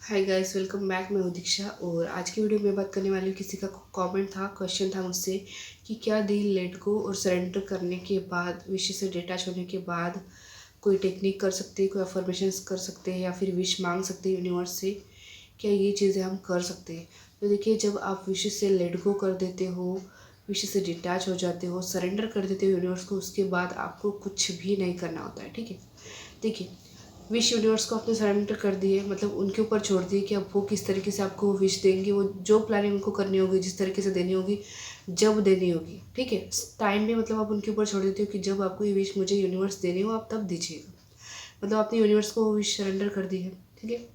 Hi guys, welcome back. मैं हूँ दीक्षा और आज की वीडियो में बात करने वाली हूँ। किसी का कमेंट था, क्वेश्चन था मुझसे कि क्या दिल लेट गो और सरेंडर करने के बाद, विश से डिटैच होने के बाद कोई टेक्निक कर सकते हैं, कोई अफर्मेशंस कर सकते हैं या फिर विश मांग सकते हैं यूनिवर्स से। क्या ये चीज़ें हम कर सकते हैं? तो देखिए, जब आप विश से लेट गो कर देते हो, विश से डिटैच हो जाते हो, सरेंडर कर देते हो यूनिवर्स को, उसके बाद आपको कुछ भी नहीं करना होता है। ठीक है, देखिए, विश यूनिवर्स को आपने सरेंडर कर दिए, मतलब उनके ऊपर छोड़ दिए कि अब वो किस तरीके से आपको विश देंगे। वो जो प्लानिंग उनको करनी होगी, जिस तरीके से देनी होगी, जब देनी होगी, ठीक है, टाइम भी मतलब आप उनके ऊपर छोड़ देते हो कि जब आपको ये विश मुझे यूनिवर्स देनी हो आप तब दीजिएगा। मतलब आपने यूनिवर्स को वो विश सरेंडर कर दी है। ठीक है,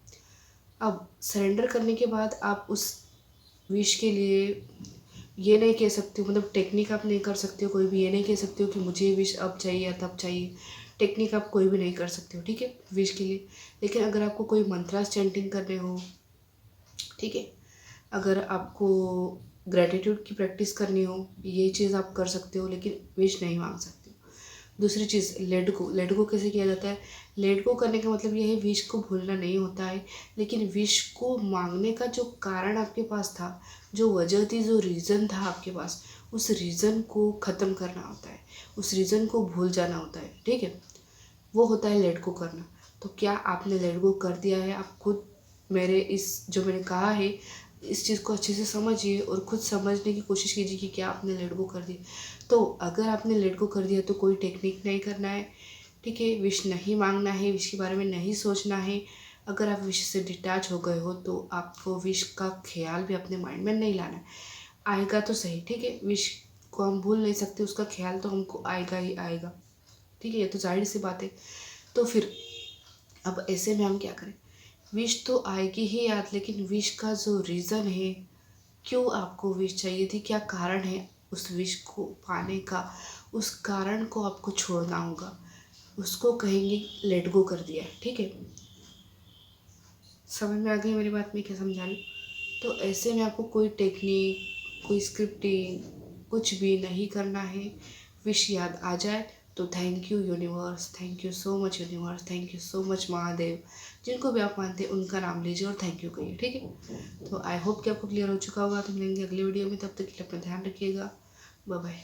अब सरेंडर करने के बाद आप उस विश के लिए ये नहीं कह सकते हो, मतलब टेक्निक आप नहीं कर सकते हो, कोई भी ये नहीं कह सकते हो कि मुझे ये विश अब चाहिए या तब चाहिए। टेक्निक आप कोई भी नहीं कर सकते हो, ठीक है, विश के लिए। लेकिन अगर आपको कोई मंत्रास चैंटिंग करने हो, ठीक है, अगर आपको ग्रेटिट्यूड की प्रैक्टिस करनी हो, ये चीज़ आप कर सकते हो, लेकिन विश नहीं मांग सकते हो। दूसरी चीज़, लेट गो कैसे किया जाता है? लेट गो करने का मतलब यह है, विश को भूलना नहीं होता है, लेकिन विश को मांगने का जो कारण आपके पास था, जो वजह थी, जो रीज़न था आपके पास, उस रीज़न को ख़त्म करना होता है, उस रीज़न को भूल जाना होता है। ठीक है, वो होता है लेट गो करना। तो क्या आपने लेट गो कर दिया है? आप खुद मेरे इस जो मैंने कहा है, इस चीज़ को अच्छे से समझिए और खुद समझने की कोशिश कीजिए कि क्या आपने लेट गो कर दिया। तो अगर आपने लेट गो कर दिया तो कोई टेक्निक नहीं करना है, ठीक है, विश नहीं मांगना है, विश के बारे में नहीं सोचना है। अगर आप विश से डिटैच हो गए हो तो आपको विश का ख्याल भी अपने माइंड में नहीं लाना है। आएगा तो सही, ठीक है, विश को हम भूल नहीं सकते, उसका ख्याल तो हमको आएगा ही आएगा। ठीक है, ये तो जाहिर सी बात है। तो फिर अब ऐसे में हम क्या करें? विश तो आएगी ही याद, लेकिन विश का जो रीज़न है, क्यों आपको विश चाहिए थी, क्या कारण है उस विश को पाने का, उस कारण को आपको छोड़ना होगा। उसको कहेंगे लेट गो कर दिया है। ठीक है, समझ में आ गई मेरी बात, मैं क्या समझा रही हूँ? तो ऐसे में आपको कोई टेक्निक, कोई स्क्रिप्टिंग, कुछ भी नहीं करना है। विश याद आ जाए तो thank you universe, thank you so much universe, thank you so much Mahadev, जिनको भी आप मानते हैं उनका नाम लीजिए और थैंक यू कहिए। ठीक है, तो आई होप कि आपको क्लियर हो चुका होगा। तो मिलेंगे अगली वीडियो में, तब तक के लिए अपना ध्यान रखिएगा। Bye bye.